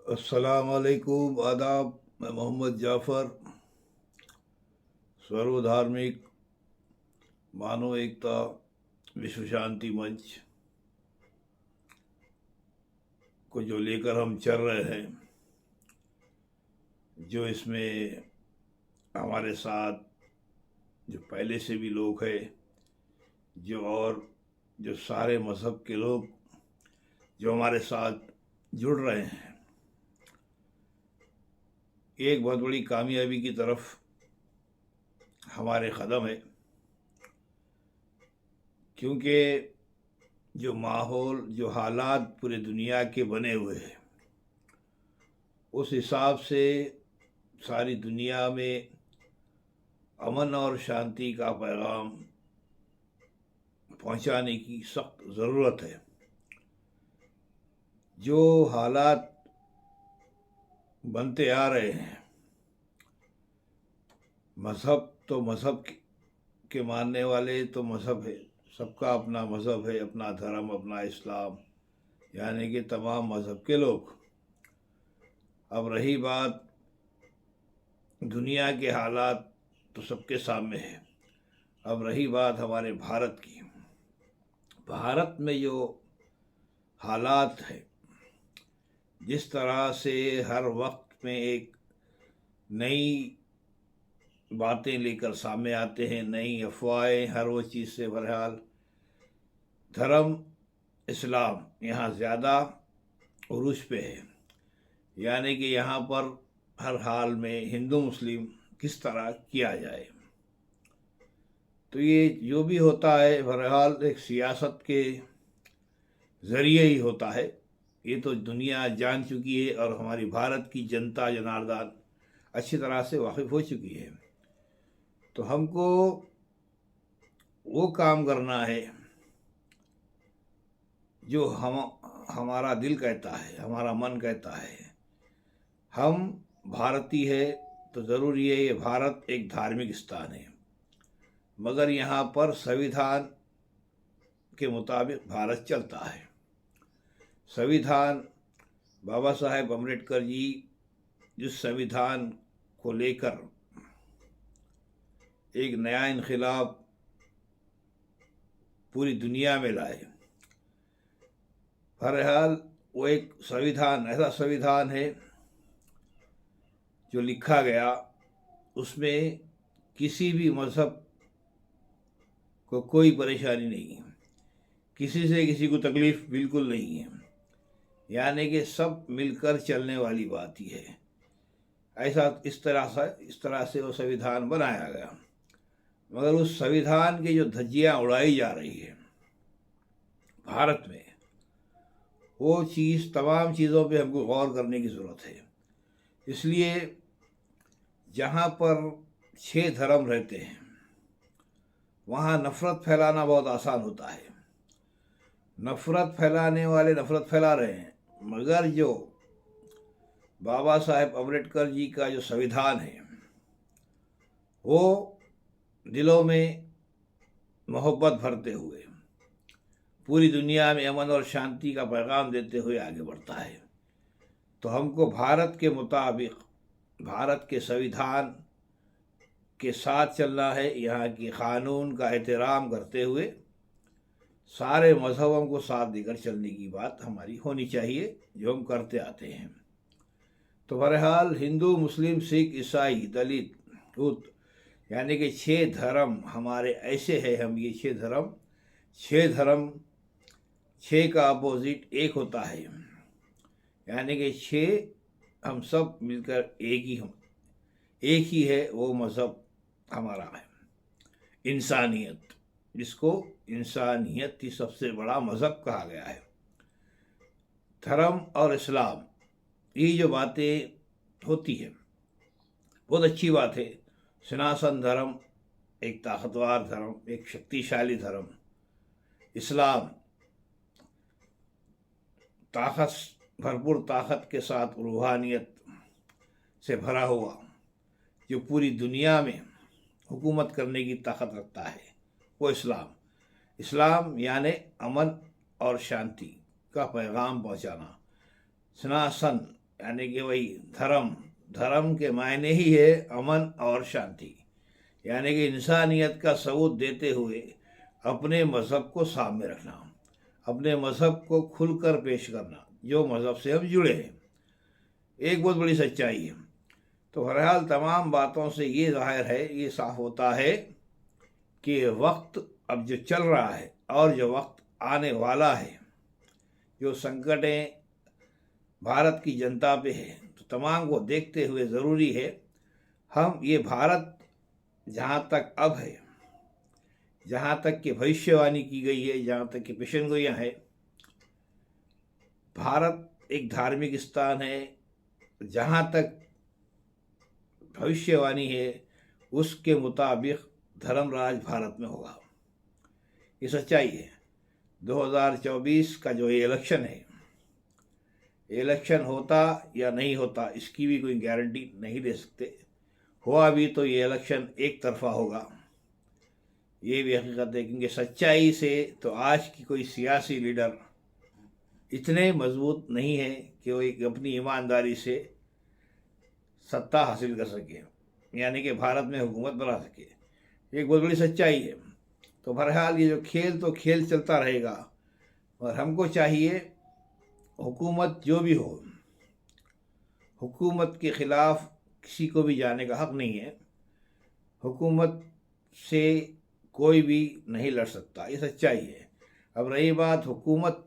अस्सलाम वालेकुम, आदाब। मैं मोहम्मद जाफ़र, सर्वधार्मिक मानव एकता विश्व शांति मंच को जो लेकर हम चल रहे हैं, जो इसमें हमारे साथ जो पहले से भी लोग हैं, जो सारे मज़हब के लोग जो हमारे साथ जुड़ रहे हैं, एक बहुत बड़ी कामयाबी की तरफ हमारे कदम है। क्योंकि जो माहौल, जो हालात पूरे दुनिया के बने हुए हैं, उस हिसाब से सारी दुनिया में अमन और शांति का पैगाम पहुंचाने की सख्त ज़रूरत है। जो हालात बनते आ रहे हैं, मज़हब तो मज़हब के मानने वाले तो मज़हब है, सबका अपना मज़हब है, अपना धर्म, अपना इस्लाम, यानी कि तमाम मज़हब के लोग। अब रही बात दुनिया के हालात, तो सबके सामने है। अब रही बात हमारे भारत की। भारत में जो हालात है, जिस तरह से हर वक्त में एक नई बातें लेकर सामने आते हैं, नई अफवाहें, हर वो चीज़ से बहरहाल धर्म इस्लाम यहाँ ज़्यादा उरूज पे है। यानी कि यहाँ पर हर हाल में हिंदू मुस्लिम किस तरह किया जाए। तो ये जो भी होता है बहरहाल एक सियासत के ज़रिए ही होता है। ये तो दुनिया जान चुकी है और हमारी भारत की जनता जनार्दन अच्छी तरह से वाकिफ़ हो चुकी है। तो हमको वो काम करना है जो हमारा दिल कहता है, हमारा मन कहता है। हम भारतीय है तो ज़रूरी है, ये भारत एक धार्मिक स्थान है, मगर यहाँ पर संविधान के मुताबिक भारत चलता है। संविधान बाबा साहेब अम्बेडकर जी जिस संविधान को लेकर एक नया इनकलाब पूरी दुनिया में लाए, बहरहाल वो एक संविधान, ऐसा संविधान है जो लिखा गया, उसमें किसी भी मज़हब को कोई परेशानी नहीं है, किसी से किसी को तकलीफ़ बिल्कुल नहीं है। यानी कि सब मिलकर चलने वाली बात ही है। ऐसा इस तरह से वो संविधान बनाया गया। मगर उस संविधान की जो धज्जियाँ उड़ाई जा रही है भारत में, वो चीज़, तमाम चीज़ों पे हमको गौर करने की ज़रूरत है। इसलिए जहाँ पर 6 धर्म रहते हैं, वहाँ नफ़रत फैलाना बहुत आसान होता है। नफ़रत फैलाने वाले नफ़रत फैला रहे हैं, मगर जो बाबा साहेब अम्बेडकर जी का जो संविधान है, वो दिलों में मोहब्बत भरते हुए पूरी दुनिया में अमन और शांति का पैगाम देते हुए आगे बढ़ता है। तो हमको भारत के मुताबिक, भारत के संविधान के साथ चलना है। यहाँ की कानून का एहतराम करते हुए सारे मज़हबों को साथ देकर चलने की बात हमारी होनी चाहिए, जो हम करते आते हैं। तो बहरहाल हिंदू, मुस्लिम, सिख, ईसाई, दलित, बौद्ध, यानी कि 6 धर्म हमारे ऐसे हैं। हम ये 6 धर्म, 6 का अपोजिट 1 होता है, यानी कि 6 हम सब मिलकर एक ही है। वो मज़हब हमारा है इंसानियत, जिसको इंसानियत की सबसे बड़ा मज़हब कहा गया है। धर्म और इस्लाम, ये जो बातें होती है बहुत अच्छी बात है। सनातन धर्म एक ताकतवर धर्म, एक शक्तिशाली धर्म। इस्लाम भरपूर ताकत के साथ रूहानियत से भरा हुआ, जो पूरी दुनिया में हुकूमत करने की ताकत रखता है, वो इस्लाम यानी अमन और शांति का पैगाम पहुंचाना। सनातन यानी कि वही धर्म, धर्म के मायने ही है अमन और शांति, यानी कि इंसानियत का सबूत देते हुए अपने मज़हब को सामने रखना, अपने मज़हब को खुलकर पेश करना, जो मज़हब से हम जुड़े हैं, एक बहुत बड़ी सच्चाई है। तो बहरहाल तमाम बातों से ये ज़ाहिर है, ये साफ होता है कि वक्त अब जो चल रहा है और जो वक्त आने वाला है, जो संकटें भारत की जनता पे है, तो तमाम को देखते हुए ज़रूरी है हम ये भारत जहाँ तक अब है, जहाँ तक कि भविष्यवाणी की गई है, जहाँ तक कि पेशन गोइयाँ है, भारत एक धार्मिक स्थान है, जहाँ तक भविष्यवाणी है उसके मुताबिक धर्मराज भारत में होगा। ये सच्चाई है। 2024 का जो ये इलेक्शन है, इलेक्शन होता या नहीं होता इसकी भी कोई गारंटी नहीं दे सकते। हुआ भी तो ये इलेक्शन एक तरफा होगा, ये भी हकीकत है। क्योंकि सच्चाई से तो आज की कोई सियासी लीडर इतने मजबूत नहीं है कि वो एक अपनी ईमानदारी से सत्ता हासिल कर सके, यानी कि भारत में हुकूमत बना सके। एक बहुत बड़ी सच्चाई है। तो बहरहाल ये जो खेल, तो खेल चलता रहेगा, और हमको चाहिए हुकूमत जो भी हो, हुकूमत के ख़िलाफ़ किसी को भी जाने का हक़ नहीं है। हुकूमत से कोई भी नहीं लड़ सकता, ये सच्चाई है। अब रही बात हुकूमत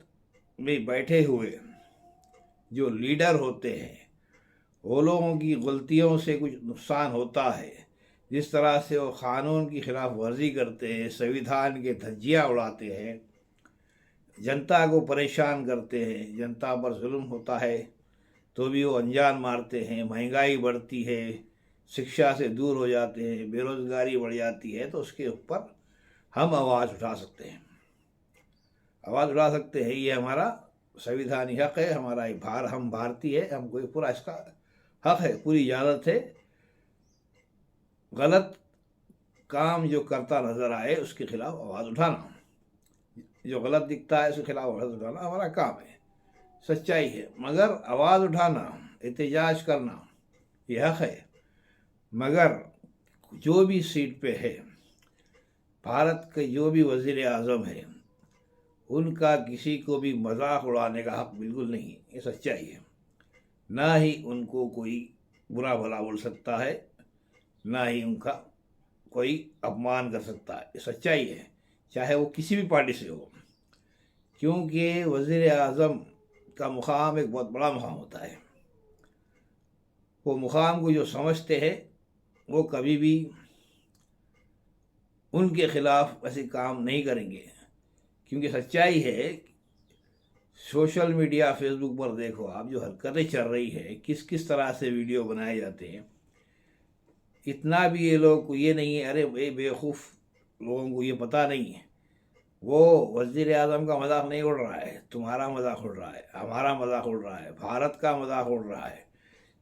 में बैठे हुए जो लीडर होते हैं, वो लोगों की गलतियों से कुछ नुकसान होता है, जिस तरह से वो क़ानून की खिलाफ वर्जी करते हैं, संविधान के धज्जियाँ उड़ाते हैं, जनता को परेशान करते हैं, जनता पर जुल्म होता है तो भी वो अनजान मारते हैं, महंगाई बढ़ती है, शिक्षा से दूर हो जाते हैं, बेरोज़गारी बढ़ जाती है, तो उसके ऊपर हम आवाज़ उठा सकते हैं, आवाज़ उठा सकते हैं। ये हमारा संविधानी हक़ है, हमारा एक हम भारतीय है, हमको पूरा इसका हक़ है, पूरी इजाज़त है। गलत काम जो करता नज़र आए उसके खिलाफ आवाज़ उठाना, जो गलत दिखता है उसके खिलाफ आवाज़ उठाना हमारा काम है, सच्चाई है। मगर आवाज़ उठाना, एहतजाज करना ये हक़ है। मगर जो भी सीट पे है, भारत के जो भी वज़ीर आज़म है, उनका किसी को भी मजाक उड़ाने का हक़ बिल्कुल नहीं है, ये सच्चाई है। ना ही उनको कोई बुरा भला बोल सकता है, ना ही उनका कोई अपमान कर सकता है, ये सच्चाई है, चाहे वो किसी भी पार्टी से हो। क्योंकि वज़ीर आज़म का मुकाम एक बहुत बड़ा मुकाम होता है। वो मुकाम को जो समझते हैं वो कभी भी उनके ख़िलाफ़ ऐसे काम नहीं करेंगे। क्योंकि सच्चाई है, सोशल मीडिया फेसबुक पर देखो आप, जो हरकतें चल रही है, किस किस तरह से वीडियो बनाए जाते हैं। इतना भी ये लोग को ये नहीं है, अरे ये बेवकूफ़ लोगों को ये पता नहीं है, वो वज़ीर आज़म का मजाक नहीं उड़ रहा है, तुम्हारा मजाक उड़ रहा है, हमारा मजाक उड़ रहा है, भारत का मजाक उड़ रहा है,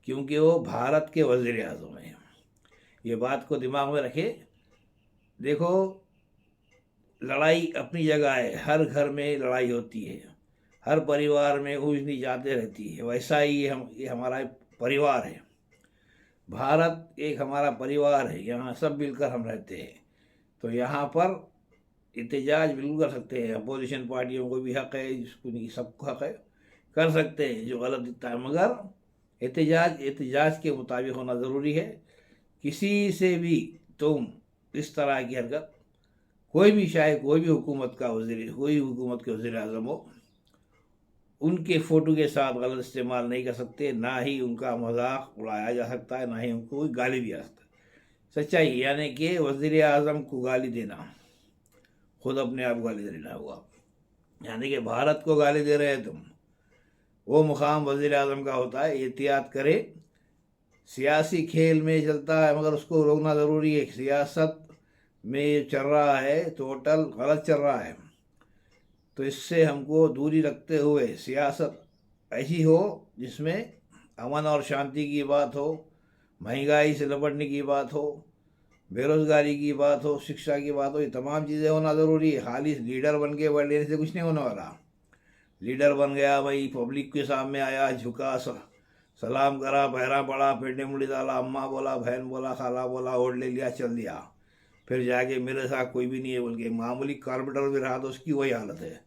क्योंकि वो भारत के वज़ीर आज़म हैं। ये बात को दिमाग में रखे। देखो, लड़ाई अपनी जगह है, हर घर में लड़ाई होती है, हर परिवार में ऊंच नीच आते रहती है। वैसा ही ये हमारा परिवार है, भारत एक हमारा परिवार है, यहाँ सब मिलकर हम रहते हैं। तो यहाँ पर एहतजाज बिल्कुल कर सकते हैं, अपोजिशन पार्टियों को भी हक़ है, जिसको नहीं सबको हक़ है, कर सकते हैं जो गलत दिखता है। मगर एहतजाज के मुताबिक होना ज़रूरी है। किसी से भी तुम इस तरह की हरकत, कोई भी, चाहे कोई भी हुकूमत का वज़ीर, कोई हुकूमत के वज़ीर आज़म हो, उनके फ़ोटो के साथ गलत इस्तेमाल नहीं कर सकते, ना ही उनका मजाक उड़ाया जा सकता है, ना ही उनको कोई गाली दिया सकता है। सच्चाई यानी कि वज़ीर आज़म को गाली देना खुद अपने आप गाली देना हुआ, यानी कि भारत को गाली दे रहे हैं तुम। वो मुकाम वज़ीर आज़म का होता है, एहतियात करे। सियासी खेल में चलता है, मगर उसको रोकना ज़रूरी है। सियासत में चल रहा है, टोटल गलत चल रहा है, तो इससे हमको दूरी रखते हुए सियासत ऐसी हो जिसमें अमन और शांति की बात हो, महंगाई से निपटने की बात हो, बेरोज़गारी की बात हो, शिक्षा की बात हो, ये तमाम चीज़ें होना ज़रूरी है। खाली लीडर बन के बैठ लेने से कुछ नहीं होने वाला। लीडर बन गया भाई, पब्लिक के सामने आया, झुका, सलाम करा, पहरा पड़ा, पेटे मुड़ी डाला, अम्मा बोला, बहन बोला, खाला बोला, ओढ़ ले लिया, चल दिया। फिर जाके मेरे साथ कोई भी नहीं है बोल के मामूली कारपेंटर भी रहा तो उसकी वही हालत है।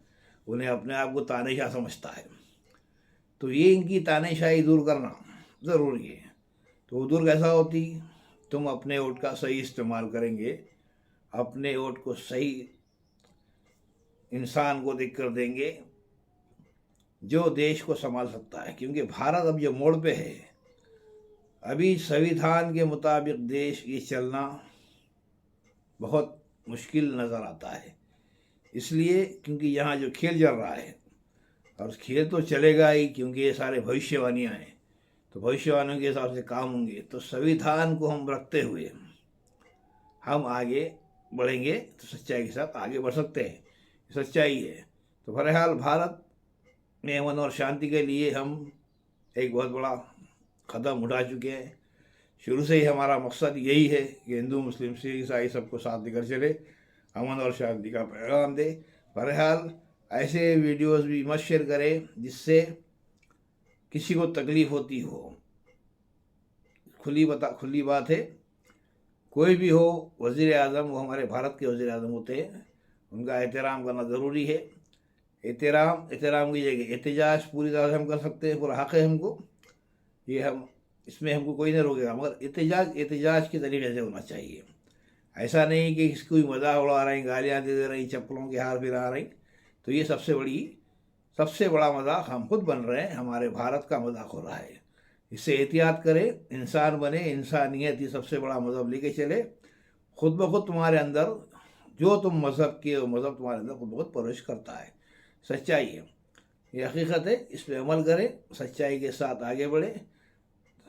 उन्हें अपने आप को तानेशाह समझता है। तो ये इनकी तानेशाही दूर करना ज़रूरी है। तो वो दूर कैसा होती? तुम अपने वोट का सही इस्तेमाल करेंगे, अपने वोट को सही इंसान को देख कर देंगे जो देश को संभाल सकता है। क्योंकि भारत अब जो मोड़ पे है, अभी संविधान के मुताबिक देश ये चलना बहुत मुश्किल नज़र आता है। इसलिए क्योंकि यहाँ जो खेल चल रहा है, और खेल तो चलेगा ही क्योंकि ये सारे भविष्यवाणियाँ हैं, तो भविष्यवाणियों के हिसाब से काम होंगे। तो संविधान को हम रखते हुए हम आगे बढ़ेंगे तो सच्चाई के साथ आगे बढ़ सकते हैं, सच्चाई है। तो बहरहाल भारत में अमन और शांति के लिए हम एक बहुत बड़ा कदम उठा चुके हैं। शुरू से ही हमारा मकसद यही है कि हिंदू मुस्लिम सिख ईसाई सबको साथ लेकर चले, अमन और शांति का पैगाम दे। बहरहाल ऐसे वीडियोस भी मत शेयर करें जिससे किसी को तकलीफ़ होती हो। खुली बात है, कोई भी हो वज़ीर आज़म, वो हमारे भारत के वज़ीर आज़म होते हैं, उनका एहतराम करना ज़रूरी है। एहतराम की जगह एहतजाज पूरी तरह से हम कर सकते हैं, पूरा हक़ है हमको, ये हम इसमें हमको कोई नहीं रोकेगा, मगर एहतजाज के तरीके से होना चाहिए। ऐसा नहीं कि किसी कोई मजाक उड़ा रहे हैं, गालियाँ दे रही, चप्पलों के हार फिरा रही, तो ये सबसे बड़ा मजाक हम खुद बन रहे हैं, हमारे भारत का मजाक हो रहा है। इससे एहतियात करें, इंसान बने, इंसानियत ये सबसे बड़ा मज़हब लेके चले। खुद ब खुद तुम्हारे अंदर जो तुम मज़हब के, मज़हब तुम्हारे अंदर खुद ब खुद प्रवेश करता है। सच्चाई है, ये हकीकत है, इस पर अमल करें, सच्चाई के साथ आगे बढ़े।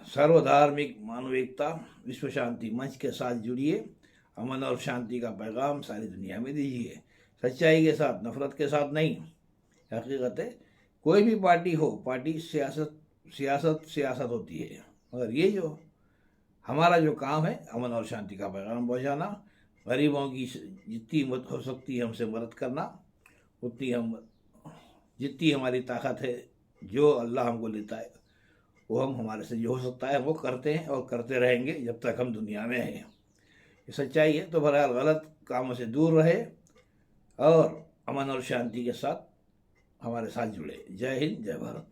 सर्वधार्मिक मानव एकता विश्व शांति मंच के साथ जुड़िए, अमन और शांति का पैगाम सारी दुनिया में दीजिए, सच्चाई के साथ, नफरत के साथ नहीं। हकीकत है, कोई भी पार्टी हो, पार्टी सियासत होती है, मगर ये जो हमारा जो काम है अमन और शांति का पैगाम पहुँचाना, गरीबों की जितनी मदद हो सकती है हमसे मदद करना, जितनी हमारी ताकत है, जो अल्लाह हमको लेता है वो हम हमारे से जो हो सकता है वो करते हैं और करते रहेंगे जब तक हम दुनिया में हैं। ये सच्चाई है। तो बहरहाल गलत कामों से दूर रहे और अमन और शांति के साथ हमारे साथ जुड़े। जय हिंद, जय भारत।